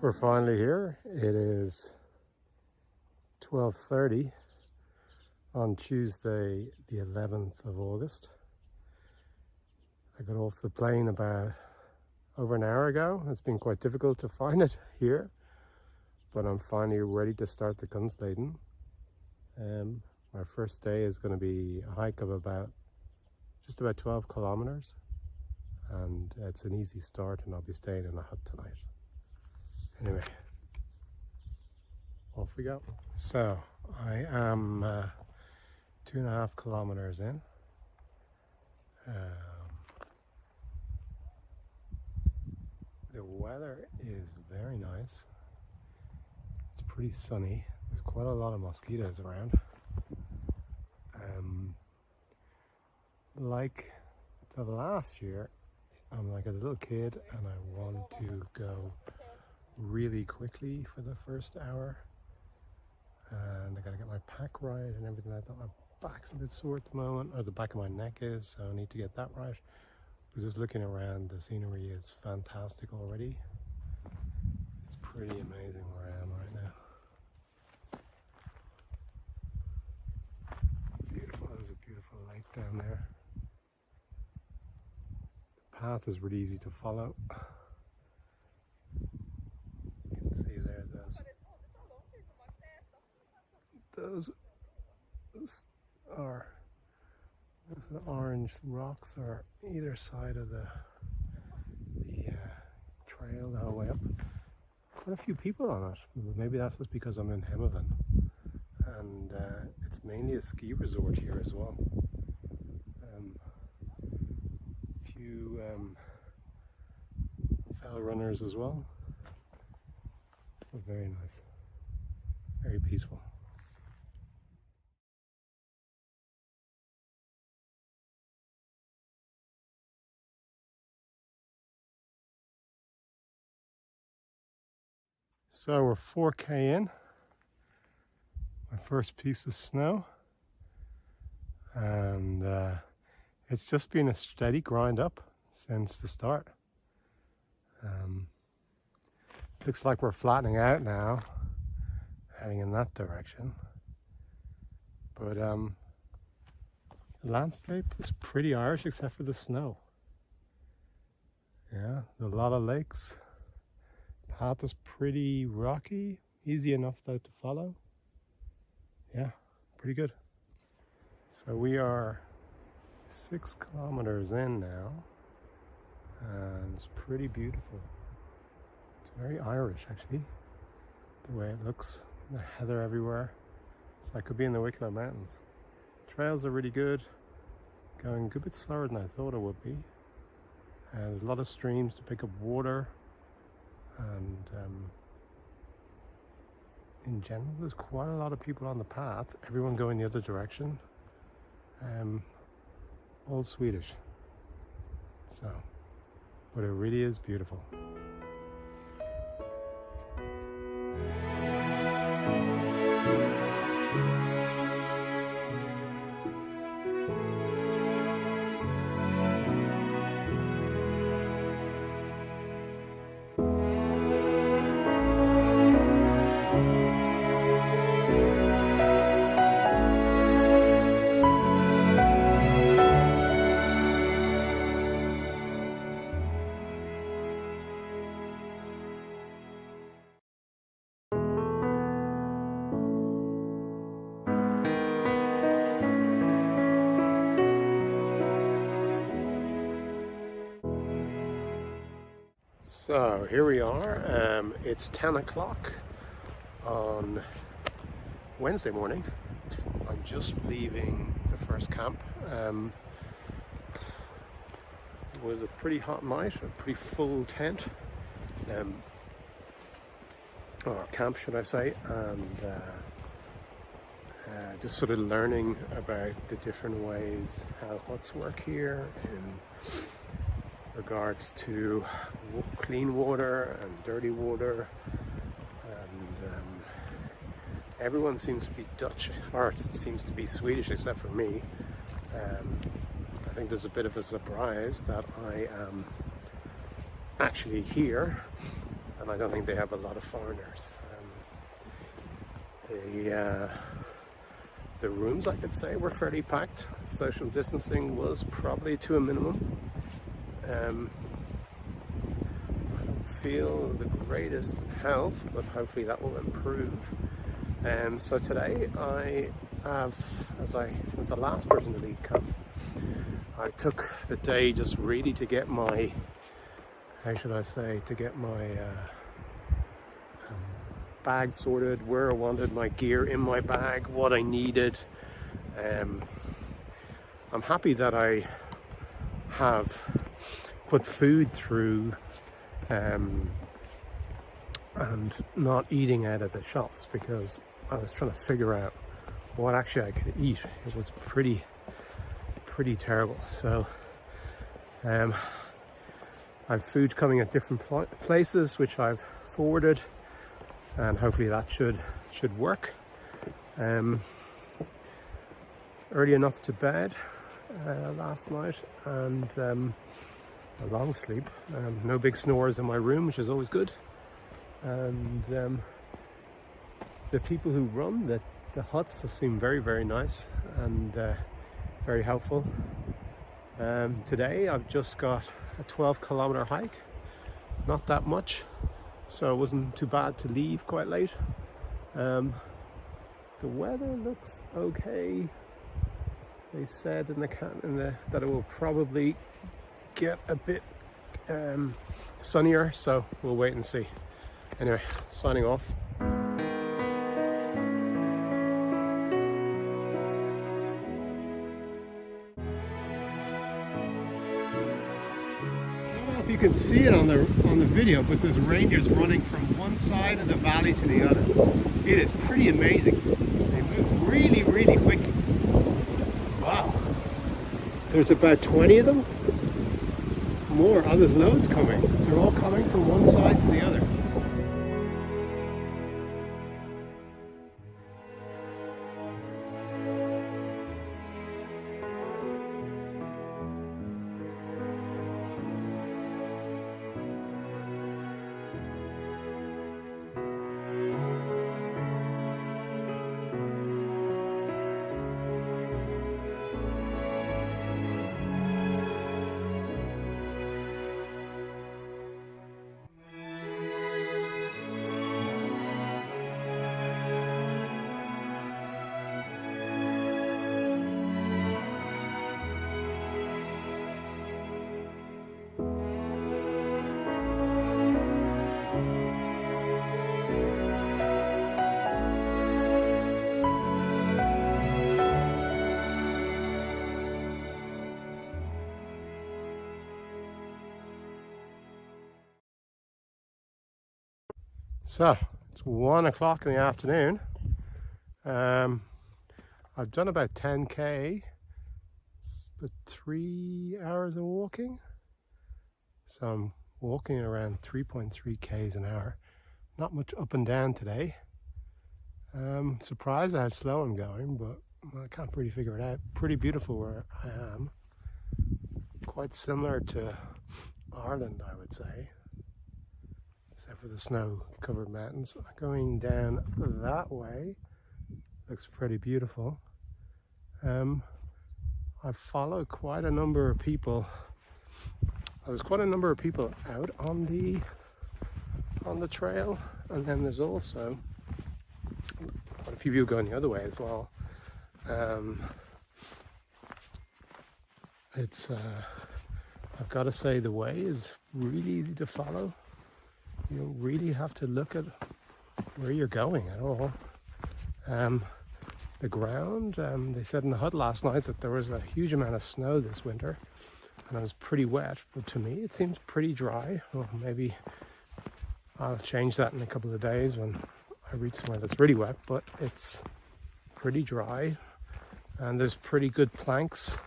We're finally here. It is 12:30 on Tuesday the 11th of August. I got off the plane about over an hour ago. It's been quite difficult to find it here, but I'm finally ready to start the Kungsleden. My first day is going to be a hike of just about 12 kilometers, and it's an easy start, and I'll be staying in a hut tonight. Anyway, off we go. So I am 2.5 kilometers in. The weather is very nice. It's pretty sunny. There's quite a lot of mosquitoes around. Like the last year, I'm like a little kid and I want to go really quickly for the first hour. And I gotta get my pack right and everything like that. My back's a bit sore at the moment, or the back of my neck is, so I need to get that right. But just looking around, the scenery is fantastic already. It's pretty amazing where I am right now. It's beautiful. There's a beautiful lake down there. The path is really easy to follow. You can see there those orange rocks are either side of the trail the whole way up. Quite a few people on it. Maybe that's just because I'm in Hemavan, and it's mainly a ski resort here as well. Few fell runners as well. But very nice, very peaceful. So we're 4K in, my first piece of snow, and it's just been a steady grind up since the start. Looks like we're flattening out now, heading in that direction, but the landscape is pretty Irish except for the snow. Yeah, a lot of lakes. Path is pretty rocky, easy enough though to follow. Yeah, pretty good. So we are 6 kilometers in now, and it's pretty beautiful. It's very Irish actually, the way it looks. The heather everywhere. It's like I could be in the Wicklow Mountains. Trails are really good, going a good bit slower than I thought it would be. There's a lot of streams to pick up water. And in general, there's quite a lot of people on the path, everyone going the other direction, all Swedish, so, but it really is beautiful. So here we are. It's 10 o'clock on Wednesday morning. I'm just leaving the first camp. It was a pretty hot night, a pretty full tent, or camp should I say, and just sort of learning about the different ways how huts work here in regards to clean water and dirty water, and everyone seems to be Dutch, or it seems to be Swedish except for me. I think there's a bit of a surprise that I am actually here and I don't think they have a lot of foreigners. The rooms, I could say, were fairly packed. Social distancing was probably to a minimum. I don't feel the greatest health, but hopefully that will improve. So today I have, as the last person to leave camp, I took the day just really to get my, how should I say, to get my bag sorted, where I wanted my gear in my bag, what I needed. I'm happy that I have put food through and not eating out of the shops, because I was trying to figure out what actually I could eat. It was pretty terrible. So I have food coming at different places, which I've forwarded, and hopefully that should work. Early enough to bed last night, and a long sleep. No big snores in my room, which is always good. And the people who run the huts have seemed very nice and very helpful. Today I've just got a 12-kilometer hike, not that much, so it wasn't too bad to leave quite late. The weather looks okay. They said that it will probably get a bit sunnier, so we'll wait and see. Anyway, signing off. I don't know if you can see it on the video, but there's reindeers running from one side of the valley to the other. It is pretty amazing. They move really quickly. Wow. There's about 20 of them. More. Oh, there's loads coming. They're all coming from one side to the other. So it's 1 o'clock in the afternoon. I've done about 10k, but 3 hours of walking. So I'm walking around 3.3 k's an hour. Not much up and down today. Surprised at how slow I'm going, but I can't really figure it out. Pretty beautiful where I am. Quite similar to Ireland, I would say. Except for the snow-covered mountains. Going down that way looks pretty beautiful. I follow quite a number of people. There's quite a number of people out on the trail, and then there's also quite a few people going the other way as well. I've got to say, the way is really easy to follow. You don't really have to look at where you're going at all. The ground, they said in the hut last night that there was a huge amount of snow this winter, and it was pretty wet, but to me it seems pretty dry. Well, maybe I'll change that in a couple of days when I reach somewhere that's really wet, but it's pretty dry, and there's pretty good planks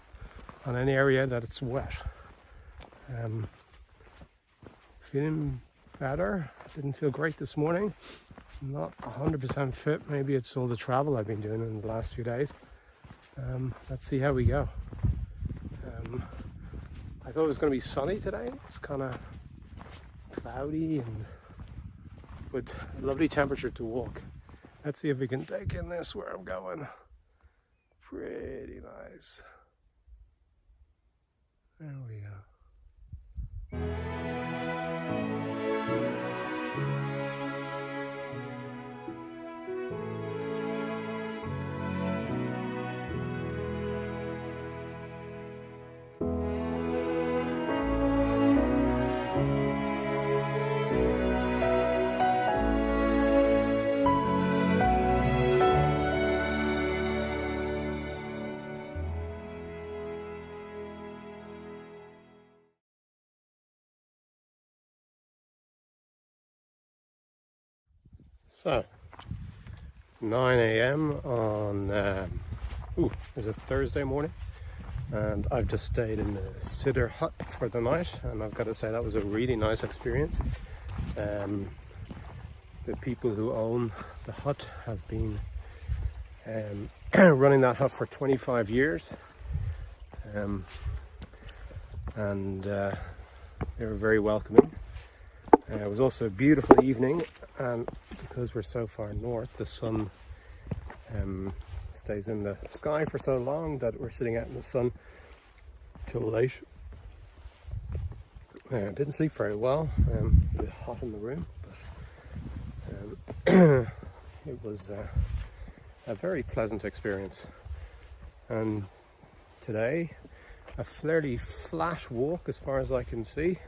on an area that it's wet. Feeling better. Didn't feel great this morning. Not 100% fit. Maybe it's all the travel I've been doing in the last few days. Let's see how we go. I thought it was going to be sunny today. It's kind of cloudy and but lovely temperature to walk. Let's see if we can take in this where I'm going. Pretty nice. There we go. So, 9 a.m. on, it's a Thursday morning, and I've just stayed in the Sitter hut for the night, and I've got to say that was a really nice experience. The people who own the hut have been running that hut for 25 years, and they were very welcoming. It was also a beautiful evening, and because we're so far north, the sun stays in the sky for so long that we're sitting out in the sun till late. I didn't sleep very well, a bit hot in the room, but it was a very pleasant experience. And today, a fairly flat walk as far as I can see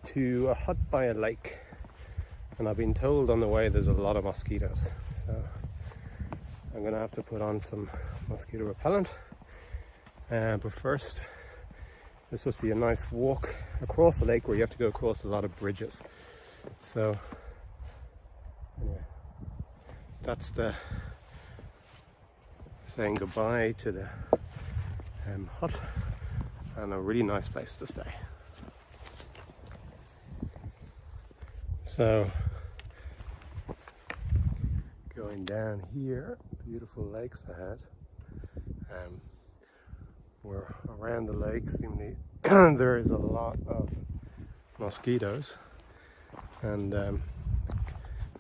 to a hut by a lake, and I've been told on the way there's a lot of mosquitoes, so I'm gonna have to put on some mosquito repellent. But first, this must be a nice walk across the lake where you have to go across a lot of bridges. So anyway, that's the saying goodbye to the hut, and a really nice place to stay. So, going down here, beautiful lakes ahead. We're around the lake, seemingly there is a lot of mosquitoes. And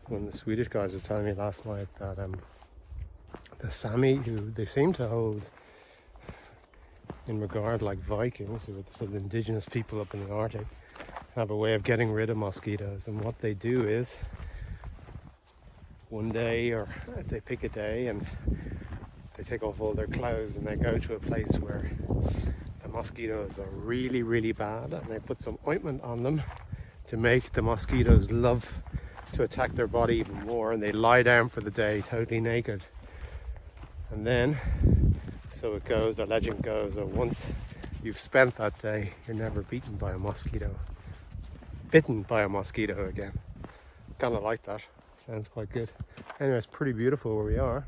when the Swedish guys were telling me last night that the Sami, who they seem to hold in regard like Vikings, who are the sort of indigenous people up in the Arctic, have a way of getting rid of mosquitoes. And what they do is, one day, or they pick a day and they take off all their clothes and they go to a place where the mosquitoes are really, really bad, and they put some ointment on them to make the mosquitoes love to attack their body even more, and they lie down for the day totally naked. And then, so it goes, or legend goes, that once you've spent that day, you're never bitten by a mosquito again. Kind of like that. Sounds quite good. Anyway, it's pretty beautiful where we are.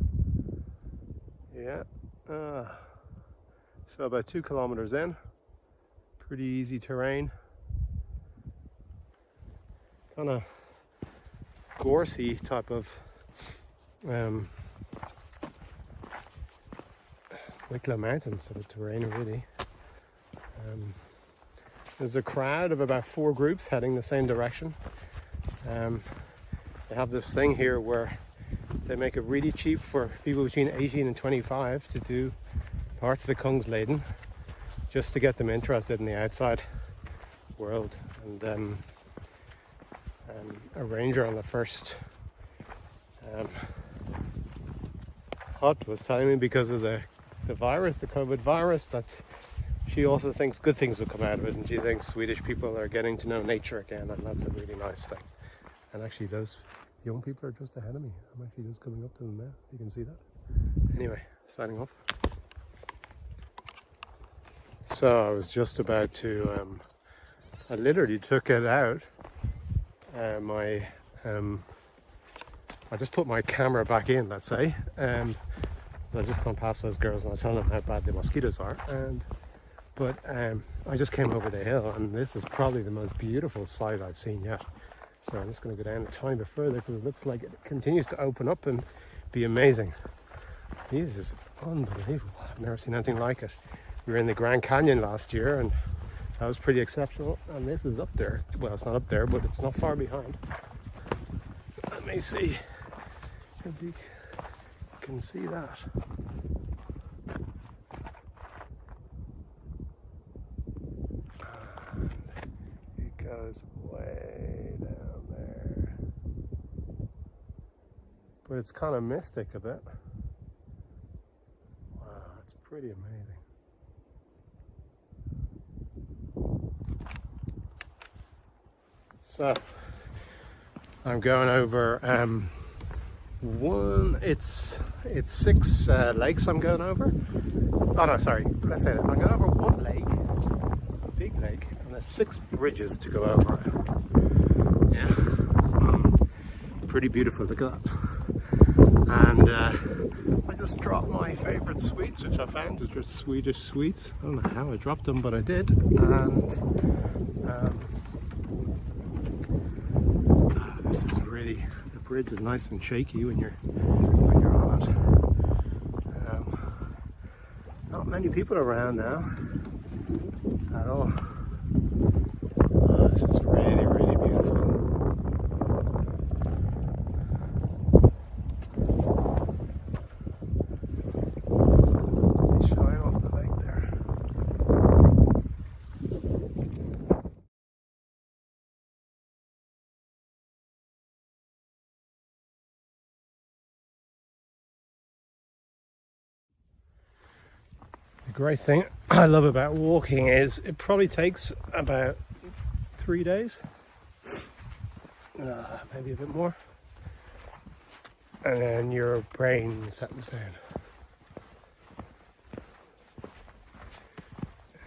Yeah. So about 2 kilometers in. Pretty easy terrain. Kind of gorsy type of Wicklow Mountain sort of terrain, really. There's a crowd of about 4 groups heading the same direction. They have this thing here where they make it really cheap for people between 18 and 25 to do parts of the Kungsleden, just to get them interested in the outside world. And a ranger on the first hut was telling me, because of the virus, the COVID virus, that she also thinks good things will come out of it, and she thinks Swedish people are getting to know nature again, and that's a really nice thing. And actually those young people are just ahead of me. I'm actually just coming up to them now. You can see that. Anyway, signing off. So I was just about to, I literally took it out. I just put my camera back in, let's say. I've just gone past those girls and I tell them how bad the mosquitoes are. But I just came over the hill, and this is probably the most beautiful sight I've seen yet. So I'm just going to go down a tiny bit further, because it looks like it continues to open up and be amazing. This is unbelievable. I've never seen anything like it. We were in the Grand Canyon last year, and that was pretty exceptional. And this is up there. Well, it's not up there, but it's not far behind. me see if you can see that. And it goes way down there. But it's kind of mystic a bit. Wow, it's pretty amazing. So I'm going over it's 6 lakes I'm going over. Oh no, sorry, let's say that. I'm going over one lake, a big lake, and there's 6 bridges to go over. Yeah, pretty beautiful, look at that. And I just dropped my favourite sweets, which I found, which are Swedish sweets. I don't know how I dropped them, but I did. And this is really, the bridge is nice and shaky when you're on it. Not many people around now at all. Oh, this is really, really beautiful. There's a lovely shine off the lake there. The great thing I love about walking is it probably takes about 3 days, maybe a bit more, and then your brain settles down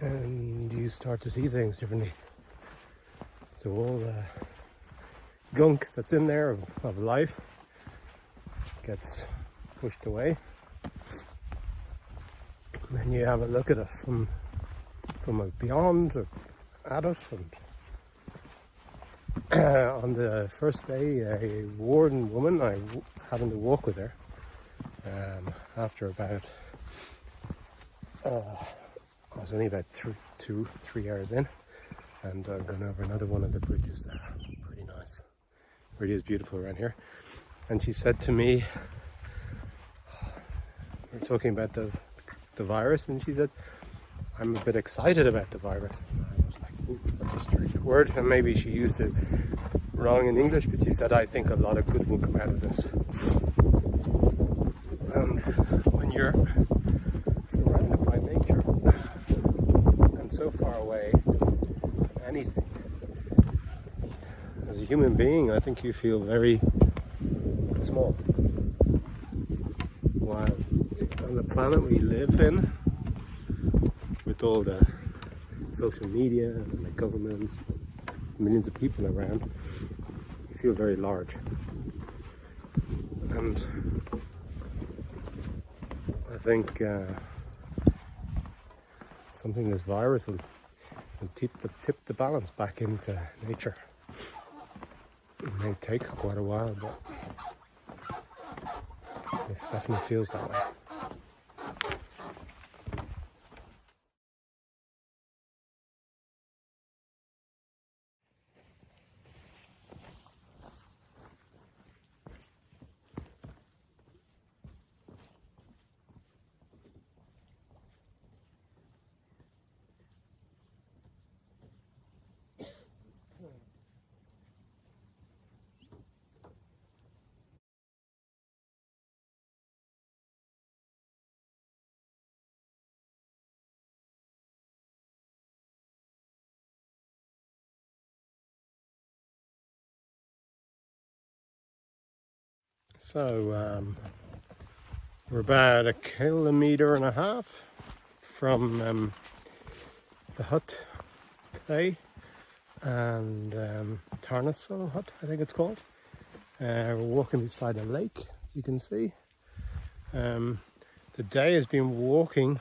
and you start to see things differently. So all the gunk that's in there of life gets pushed away. And then you have a look at it from beyond or at it. And on the first day, a warden woman, I happened to walk with her after about, I was only about 3 hours in, and I'm going over another one of the bridges there. Pretty nice. Really is beautiful around here. And she said to me, we were talking about the virus, and she said, I'm a bit excited about the virus. And I was like, ooh, that's a strange word, and maybe she used it wrong in English, but she said, I think a lot of good will come out of this. And when you're surrounded by nature and so far away from anything, as a human being, I think you feel very small. While on the planet we live in, with all the social media and the governments, millions of people around, you feel very large. And I think something this virus will tip the balance back into nature. It may take quite a while, but it definitely feels that way. So we're about 1.5 kilometers from the hut today, and Tarnasol hut, I think it's called. We're walking beside a lake, as you can see. The day has been walking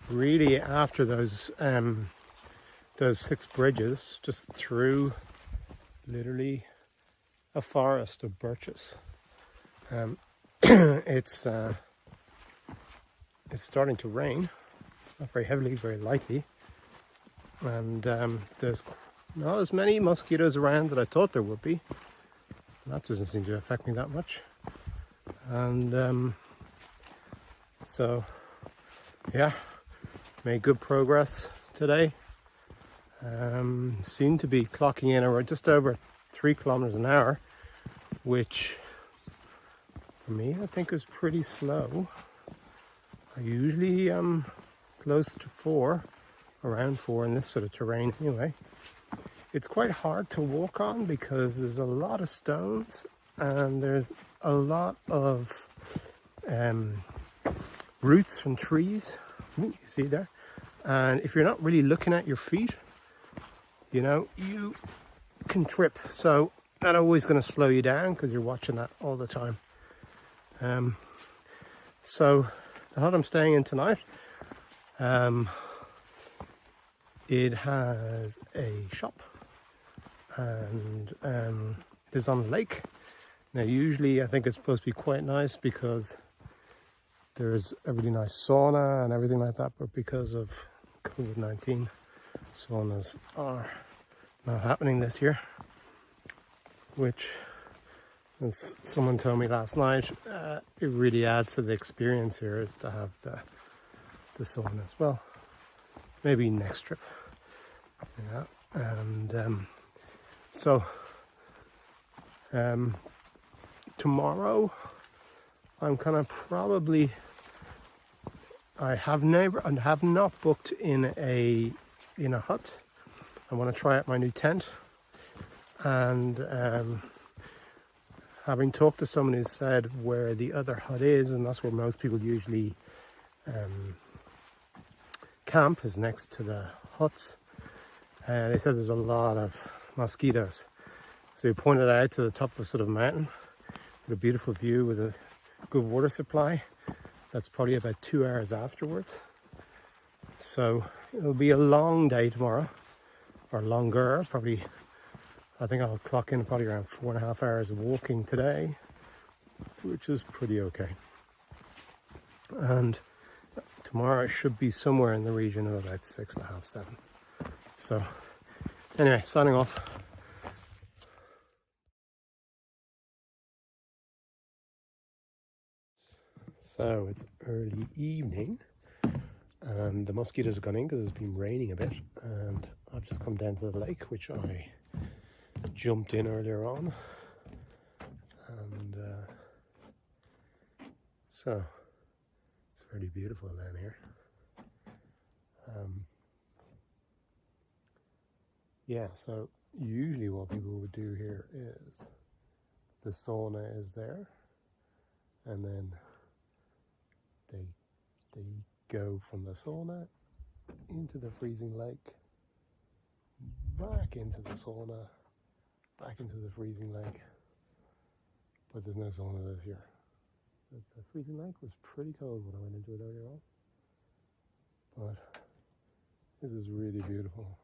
really after those 6 bridges, just through literally a forest of birches. It's starting to rain, not very heavily, very lightly, and there's not as many mosquitoes around that I thought there would be. That doesn't seem to affect me that much. And so yeah, made good progress today. Seem to be clocking in around just over 3 kilometers an hour, which for me I think is pretty slow. I usually am close to 4, around 4 in this sort of terrain anyway. It's quite hard to walk on because there's a lot of stones and there's a lot of roots from trees. You see there? And if you're not really looking at your feet, you know, you can trip. So that's always going to slow you down because you're watching that all the time. So the hut I'm staying in tonight, it has a shop and it is on the lake. Now usually I think it's supposed to be quite nice because there's a really nice sauna and everything like that, but because of COVID-19, saunas are not happening this year, which, as someone told me last night, it really adds to the experience here is to have the sauna as well. Maybe next trip, yeah. And so tomorrow I'm kind of probably, I have not booked in a hut. I want to try out my new tent, and having talked to someone who said where the other hut is, and that's where most people usually camp, is next to the huts. They said there's a lot of mosquitoes. So he pointed out to the top of a sort of mountain with a beautiful view with a good water supply. That's probably about 2 hours afterwards. So it'll be a long day tomorrow, or longer, probably. I think I'll clock in probably around 4.5 hours of walking today, which is pretty okay. And tomorrow I should be somewhere in the region of about 6.5, 7. So anyway, signing off. So it's early evening and the mosquitoes have gone in because it's been raining a bit, and I've just come down to the lake, which I jumped in earlier on, and so it's very beautiful down here. Yeah, so usually what people would do here is the sauna is there, and then they go from the sauna into the freezing lake, back into the sauna, back into the freezing lake. But there's no sauna this year. The freezing lake was pretty cold when I went into it earlier on. But this is really beautiful.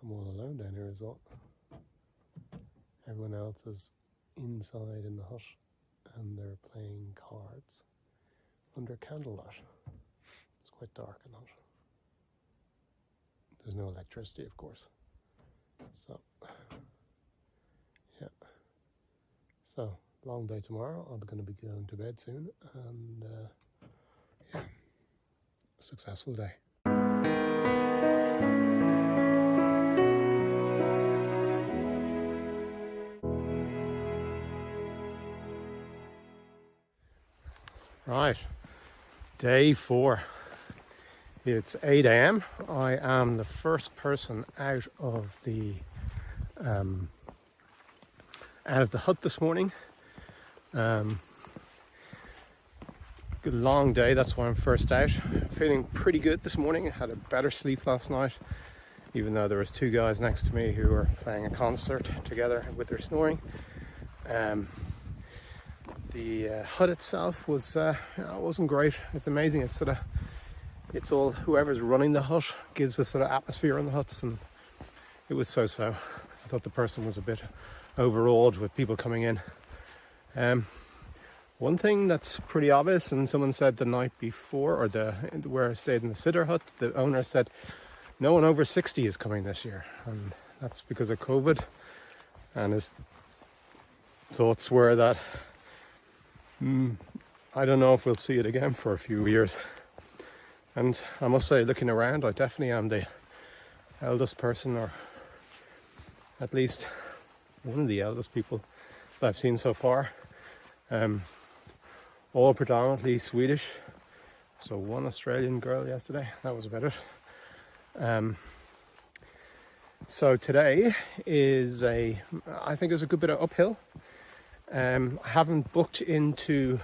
I'm all alone down here as well. Everyone else is inside in the hut and they're playing cards under candlelight. It's quite dark in the hut. There's no electricity, of course. So, yeah. So, long day tomorrow. I'm going to be going to bed soon, and yeah, successful day. Right, day 4. It's 8 a.m. I am the first person out of the hut this morning. Good long day, that's why I'm first out. Feeling pretty good this morning. I had a better sleep last night, even though there was 2 guys next to me who were playing a concert together with their snoring. The hut itself was wasn't great. It's amazing. It's all whoever's running the hut gives a sort of atmosphere in the huts, and it was so. I thought the person was a bit overawed with people coming in. One thing that's pretty obvious, and someone said the night before, or where I stayed in the sitter hut, the owner said no one over 60 is coming this year, and that's because of COVID. and his thoughts were that I don't know if we'll see it again for a few years. And I must say, looking around, I definitely am the eldest person, or at least one of the eldest people that I've seen so far. All predominantly Swedish. So one Australian girl yesterday, that was about it. So today is I think there's a good bit of uphill. I haven't booked into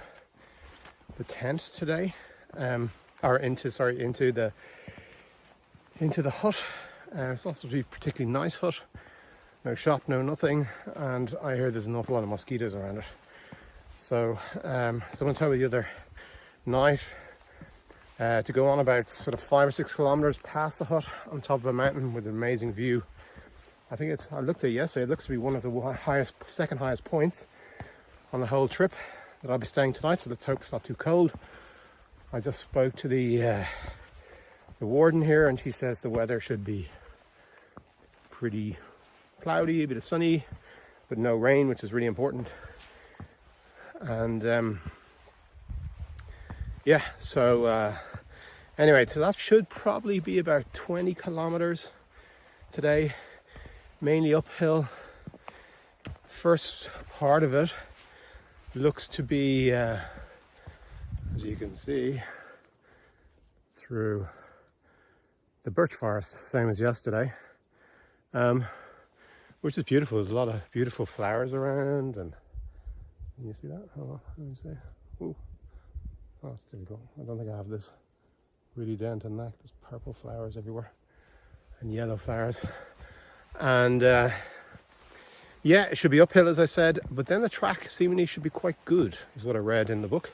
the tent today, into the hut. It's not supposed to be a particularly nice hut. No shop, no nothing, and I hear there's an awful lot of mosquitoes around it. So someone told me the other night to go on about sort of 5 or 6 kilometers past the hut on top of a mountain with an amazing view. I looked at it yesterday, it looks to be one of the second highest points on the whole trip that I'll be staying tonight, so let's hope it's not too cold. I just spoke to the warden here, and she says the weather should be pretty cloudy, a bit of sunny, but no rain, which is really important. And anyway, so that should probably be about 20 kilometers today, mainly uphill. First part of it looks to be, as you can see, through the birch forest, same as yesterday, which is beautiful. There's a lot of beautiful flowers around, and can you see that? Oh, let me see. Ooh. Oh, it's difficult. I don't think I have this really down to the neck. There's purple flowers everywhere and yellow flowers. And yeah, it should be uphill, as I said, but then the track seemingly should be quite good, is what I read in the book.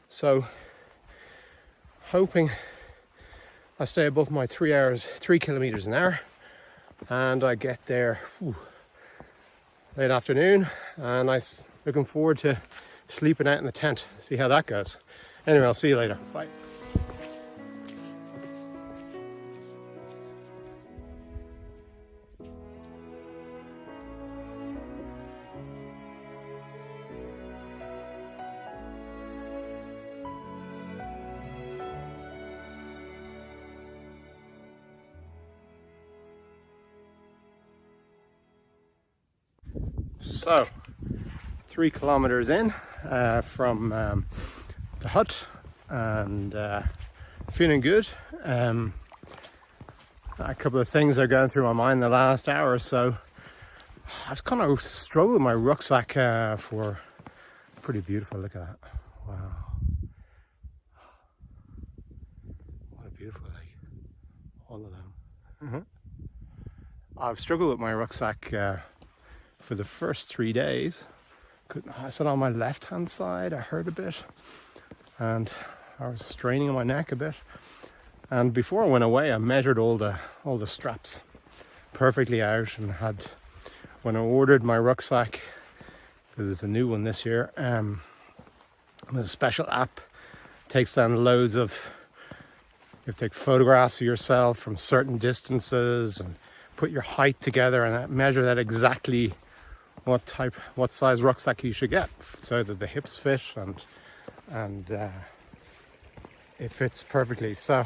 So, hoping I stay above my 3 kilometers an hour, and I get there late afternoon, and I'm looking forward to sleeping out in the tent, see how that goes. Anyway, I'll see you later. Bye. So, 3 kilometers in from the hut, and feeling good. A couple of things are going through my mind the last hour or so. I've kind of struggled with my rucksack for pretty beautiful. Look at that. Wow. What a beautiful lake. All of them. I've struggled with my rucksack for the first 3 days. I sat on my left hand side, I hurt a bit, and I was straining on my neck a bit. And before I went away, I measured all the straps perfectly out, and when I ordered my rucksack, because it's a new one this year, there's a special app, takes down loads of, you have to take photographs of yourself from certain distances and put your height together and measure that exactly what size rucksack you should get, so that the hips fit and it fits perfectly. So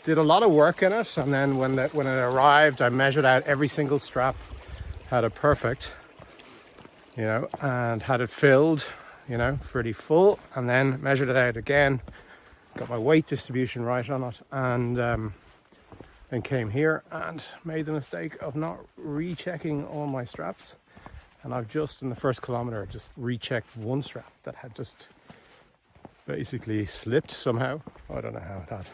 did a lot of work in it, and then when it arrived, I measured out every single strap, had it perfect, and had it filled, pretty full, and then measured it out again, got my weight distribution right on it, and then came here and made the mistake of not rechecking all my straps. And I've just, in the first kilometer, just rechecked one strap that had just basically slipped somehow. I don't know how it had,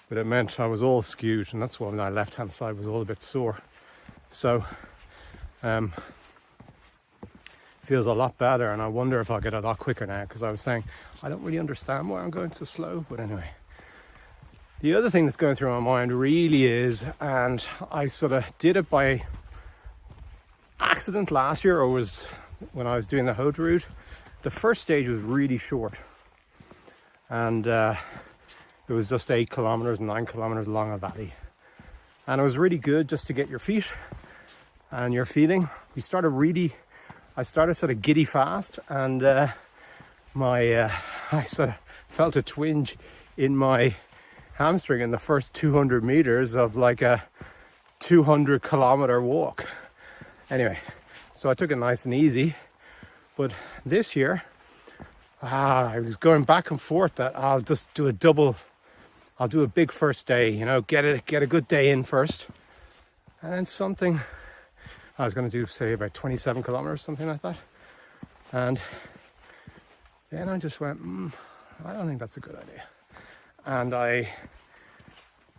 but it meant I was all skewed, and that's why my left hand side was all a bit sore. So feels a lot better, and I wonder if I'll get a lot quicker now, because I was saying I don't really understand why I'm going so slow. But anyway, the other thing that's going through my mind really is, and I sort of did it by accident last year, or was when I was doing the Haute Route. The first stage was really short, and it was just 8 kilometers, 9 kilometers along a valley, and it was really good just to get your feet and you're feeling. I started sort of giddy fast, and I sort of felt a twinge in my hamstring in the first 200 meters of like a 200-kilometer walk. Anyway, so I took it nice and easy. But this year, I was going back and forth that I'll just do I'll do a big first day, you know, get a good day in first. And then something, I was going to do, say, about 27 kilometers, something like that. And then I just went, I don't think that's a good idea. And I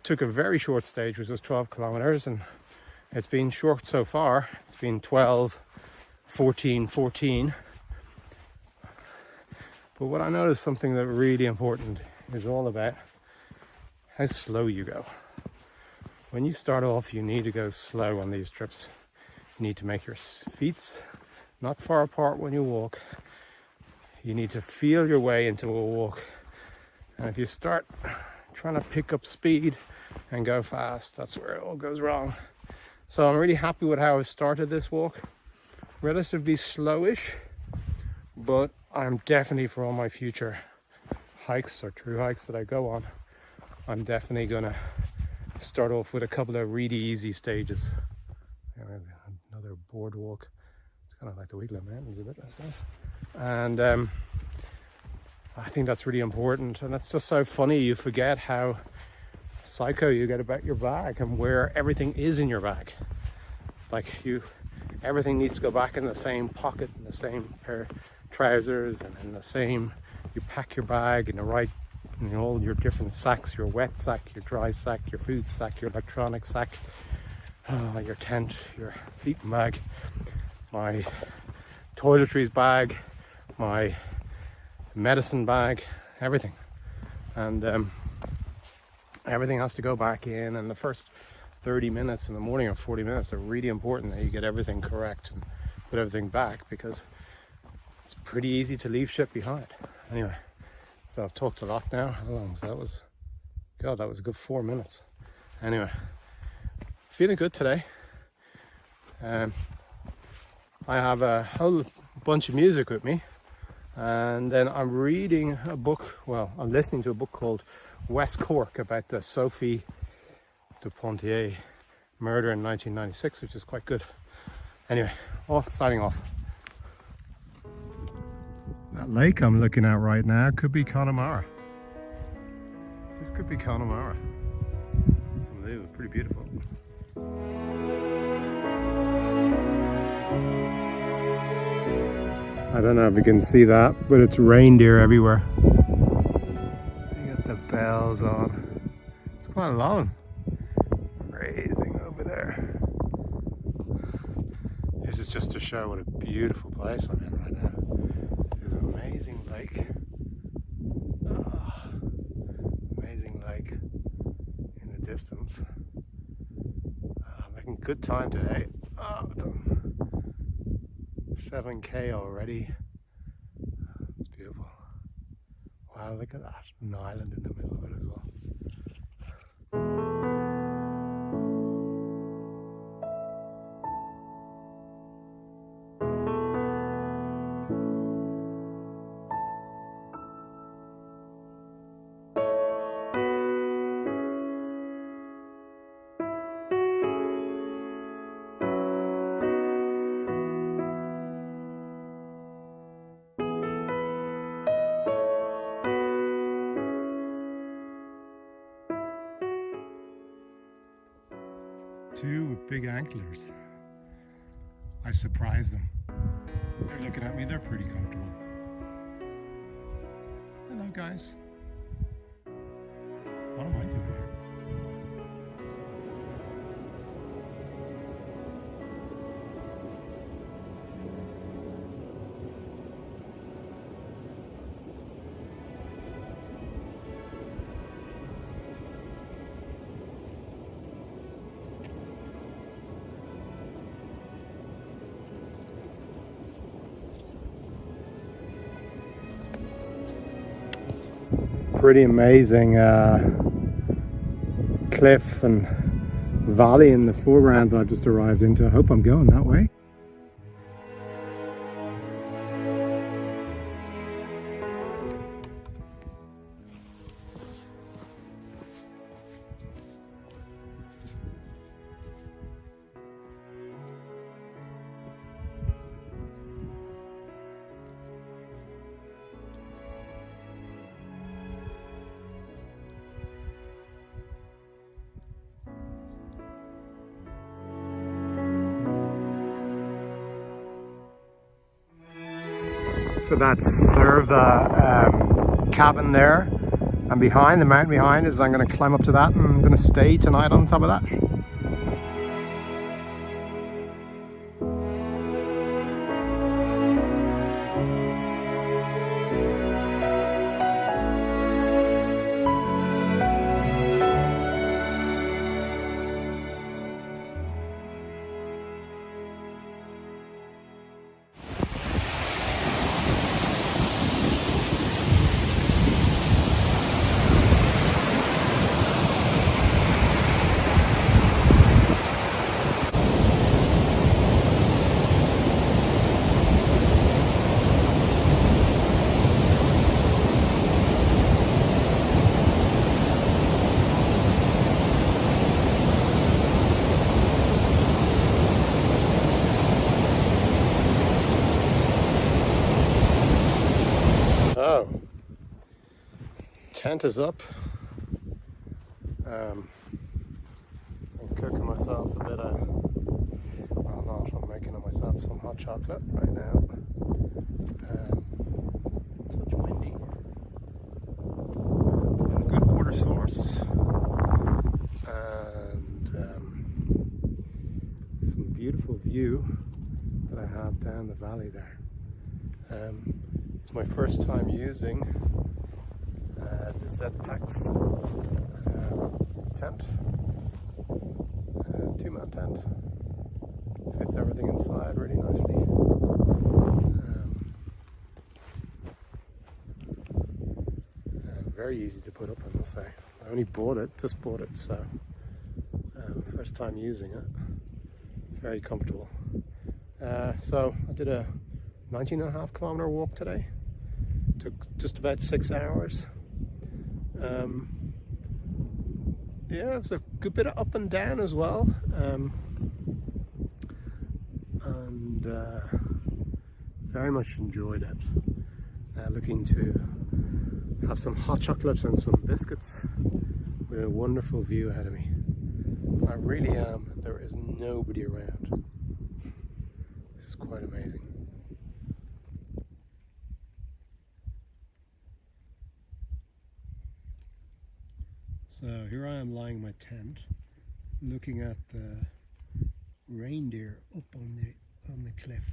took a very short stage, which was 12 kilometers, and it's been short so far. It's been 12, 14, 14. But what I noticed, something that really important is all about how slow you go. When you start off, you need to go slow on these trips. You need to make your feet not far apart when you walk. You need to feel your way into a walk. And if you start trying to pick up speed and go fast, that's where it all goes wrong. So I'm really happy with how I started this walk. Relatively slowish, but I'm definitely, for all my future hikes or true hikes that I go on, I'm definitely gonna start off with a couple of really easy stages. Another boardwalk. It's kind of like the Wiggler Mountains a bit, I suppose. And I think that's really important. And that's just so funny. You forget how psycho you get about your bag and where everything is in your bag. Like everything needs to go back in the same pocket, in the same pair of trousers, and in the same, you pack your bag in the right, all your different sacks, your wet sack, your dry sack, your food sack, your electronic sack, your tent, your sleeping bag, my toiletries bag, my medicine bag, everything. And everything has to go back in, and the first 30 minutes in the morning or 40 minutes are really important that you get everything correct and put everything back, because it's pretty easy to leave shit behind. Anyway, so I've talked a lot now. How long? So that was a good 4 minutes. Anyway, feeling good today. I have a whole bunch of music with me, and then I'm reading a book, I'm listening to a book called West Cork, about the Sophie de Pontier murder in 1996, which is quite good. Anyway, signing off. That lake I'm looking at right now could be Connemara. This could be Connemara. It's unbelievable, pretty beautiful. I don't know if you can see that, but it's reindeer everywhere. You got the bells on. It's quite long. Raising over there. This is just to show what a beautiful place I'm in right now. There's an amazing lake. Amazing lake in the distance. Making good time today. Done 7k already. It's beautiful. Wow, look at that. An island in the middle of it as well. Two with big antlers. I surprised them. They're looking at me, they're pretty comfortable. Hello guys. What am I doing here? Pretty amazing cliff and valley in the foreground that I've just arrived into. I hope I'm going that way. So that's sort of the cabin there, and behind, the mountain behind is, I'm going to climb up to that and I'm going to stay tonight on top of that. Oh, tent is up. I'm cooking myself a bit of, well not, I'm making myself some hot chocolate right now. Touch windy. Got a good water source. And some beautiful view that I have down the valley there. It's my first time using the Z-Packs tent, 2-man tent. Fits everything inside really nicely. Very easy to put up, I must say. I only just bought it, so first time using it. Very comfortable. So I did a 19.5 kilometer walk today. Took just about 6 hours. Yeah, it's a good bit of up and down as well. Very much enjoyed it. Looking to have some hot chocolate and some biscuits with a wonderful view ahead of me. I really am. There is nobody around. This is quite amazing. So here I am lying in my tent, looking at the reindeer up on the cliff,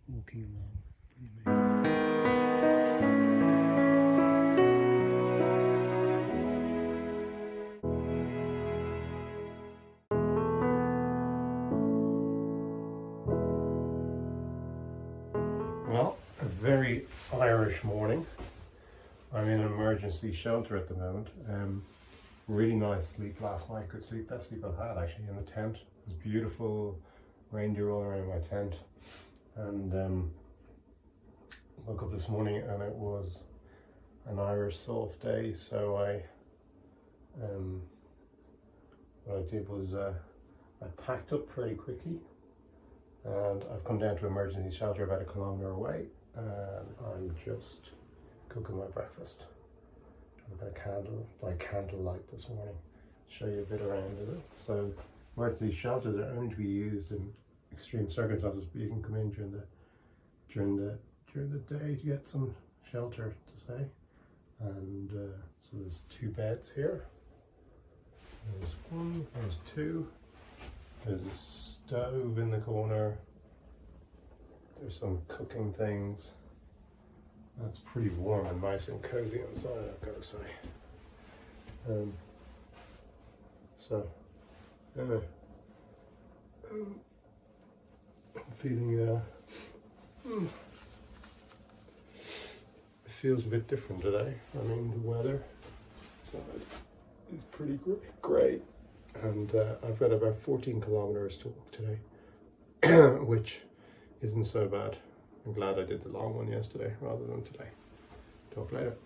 walking along. Pretty amazing. Well, a very Irish morning. I'm in an emergency shelter at the moment. Really nice sleep last night. Good sleep, best sleep I've had actually in the tent. It was beautiful, reindeer all around my tent. And woke up this morning and it was an Irish soft day. So what I did was I packed up pretty quickly, and I've come down to emergency shelter about 1 kilometer away, and I'm just cooking my breakfast. I've got a candle by candlelight this morning. Show you a bit around it. So emergency shelters are only to be used in extreme circumstances, but you can come in during the day to get some shelter to stay. And so there's 2 beds here. There's 1, there's 2. There's a stove in the corner. There's some cooking things. That's pretty warm and nice and cozy inside, I've got to say. So, anyway, I'm feeling, it feels a bit different today. I mean, the weather outside is pretty grey. and I've got about 14 kilometers to walk today, which isn't so bad. I'm glad I did the long one yesterday rather than today. Talk later.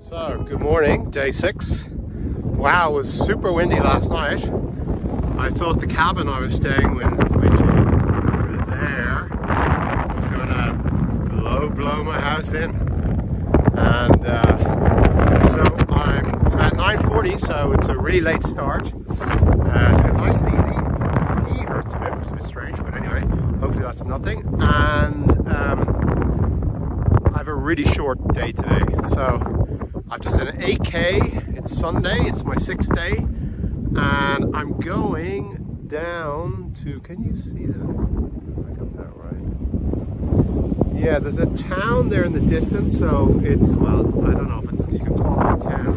So, good morning, day 6. Wow, it was super windy last night. I thought the cabin I was staying in, which is over there, was gonna blow my house in. And so it's about 9:40, so it's a really late start. It's got nice and easy. Knee hurts a bit, which is a bit strange, but anyway, hopefully that's nothing. And I have a really short day today. So I've just done an 8K, it's Sunday, it's my 6th day, and I'm going down to, can you see that? I got that right. Yeah, there's a town there in the distance, so it's, well, I don't know if it's, you can call it a town,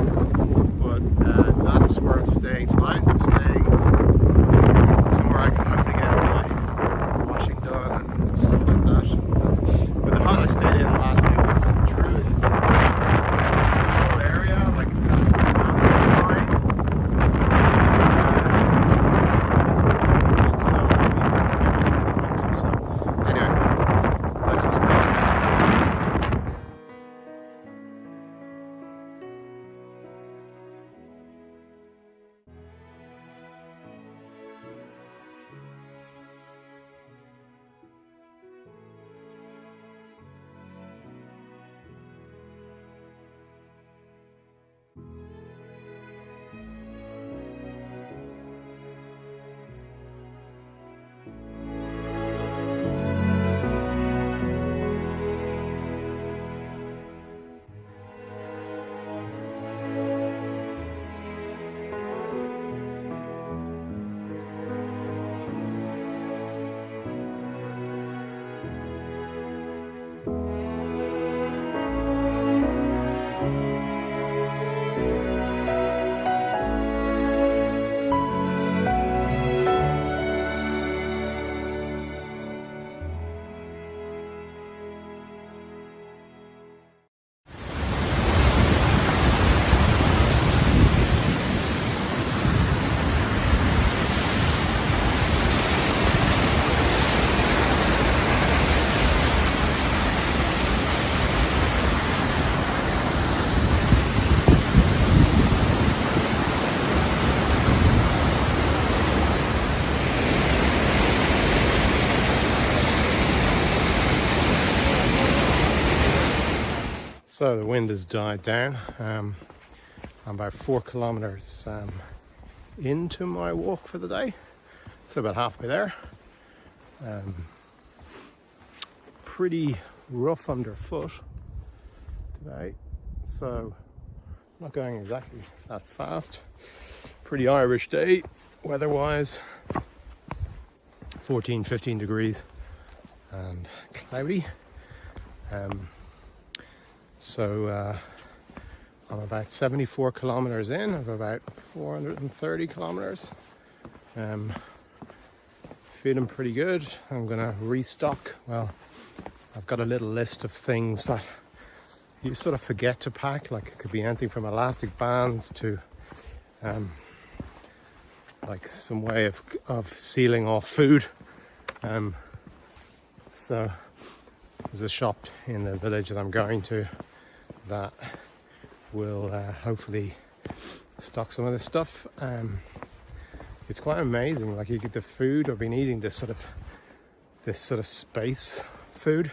but that's where I'm staying tonight. I'm staying somewhere I can hopefully get my washing done and stuff like that. But the hut I stayed in last night was truly So the wind has died down. I'm about 4 kilometers into my walk for the day, so about halfway there. Pretty rough underfoot today, so not going exactly that fast. Pretty Irish day weather-wise, 14-15 degrees and cloudy. So I'm about 74 kilometers in of about 430 kilometers. Feeling pretty good. I'm gonna restock. Well, I've got a little list of things that you sort of forget to pack, like it could be anything from elastic bands to like some way of sealing off food. So there's a shop in the village that I'm going to that will hopefully stock some of this stuff. It's quite amazing. Like, you get the food. I've been eating this sort of space food,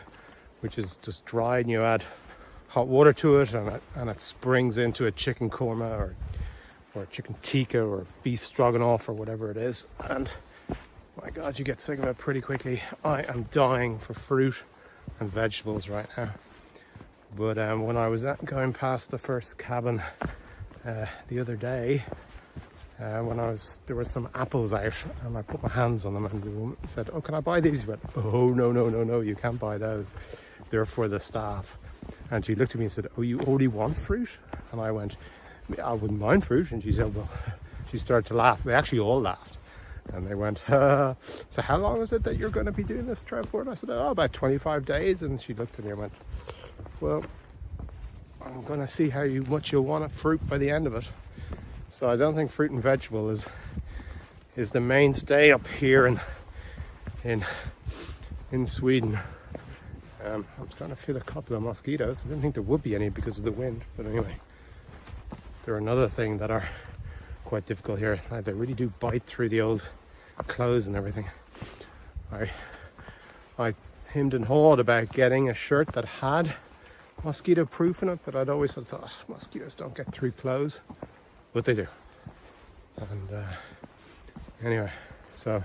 which is just dried, and you add hot water to it, and it springs into a chicken korma or chicken tikka or beef stroganoff or whatever it is. And my God, you get sick of it pretty quickly. I am dying for fruit and vegetables right now. But when I was going past the first cabin the other day, there were some apples out, and I put my hands on them, and the woman said, "Oh, can I buy these?" She went, "Oh, no, you can't buy those. They're for the staff." And she looked at me and said, "Oh, you only want fruit?" And I went, "I wouldn't mind fruit." And she said, "Well," she started to laugh. They actually all laughed. And they went, "So how long is it that you're going to be doing this trip for?" And I said, "Oh, about 25 days. And she looked at me and went, "Well, I'm going to see how much you'll want of fruit by the end of it." So I don't think fruit and vegetable is the mainstay up here in Sweden. I'm starting to feel a couple of mosquitoes. I didn't think there would be any because of the wind, but anyway, they're another thing that are quite difficult here. Like, they really do bite through the old clothes and everything. I hemmed and hawed about getting a shirt that had mosquito proof in it, but I'd always thought mosquitoes don't get through clothes, but they do. And anyway, so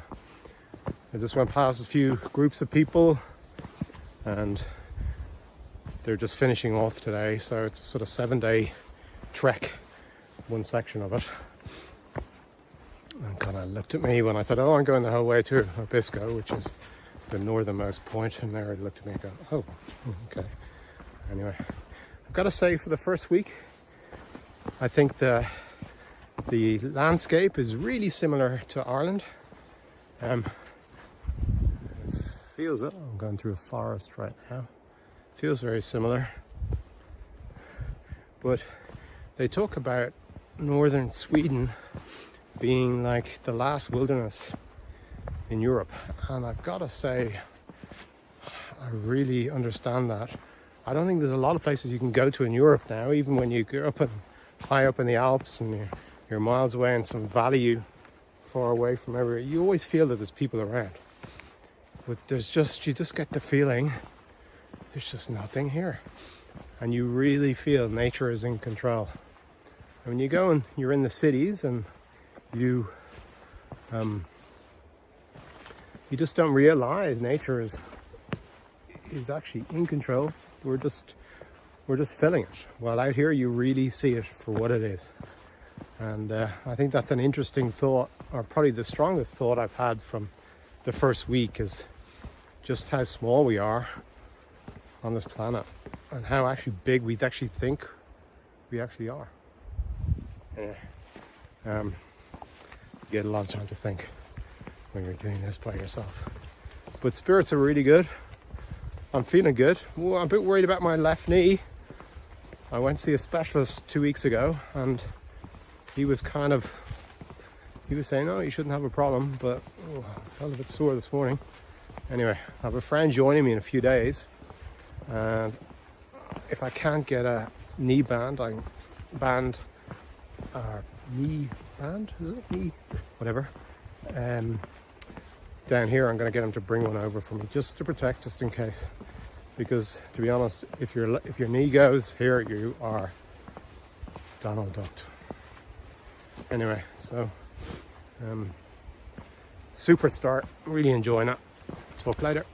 I just went past a few groups of people, and they're just finishing off today, so it's a sort of 7-day trek, one section of it. And kind of looked at me when I said, "Oh, I'm going the whole way to Obisco," which is the northernmost point, and they already looked at me and go, "Oh, okay." Anyway, I've got to say, for the first week, I think the landscape is really similar to Ireland. It feels, I'm going through a forest right now. Feels very similar. But they talk about northern Sweden being like the last wilderness in Europe. And I've got to say, I really understand that. I don't think there's a lot of places you can go to in Europe now, even when you go high up in the Alps and you're miles away in some valley far away from everywhere. You always feel that there's people around. But you just get the feeling there's just nothing here. And you really feel nature is in control. And when you go and you're in the cities and you just don't realize nature is actually in control. We're just filling it. While out here, you really see it for what it is. And I think that's an interesting thought, or probably the strongest thought I've had from the first week, is just how small we are on this planet, and how actually big we actually think we actually are. Yeah. You get a lot of time to think when you're doing this by yourself. But spirits are really good. I'm feeling good. Well, I'm a bit worried about my left knee. I went to see a specialist 2 weeks ago, and he was saying, "Oh, you shouldn't have a problem," but I felt a bit sore this morning. Anyway, I have a friend joining me in a few days, and if I can't get a knee band, whatever, down here, I'm going to get him to bring one over for me, just to protect, just in case. because to be honest, if your knee goes here, you are Donald Ducked. Anyway, so super start, really enjoying it. Talk later.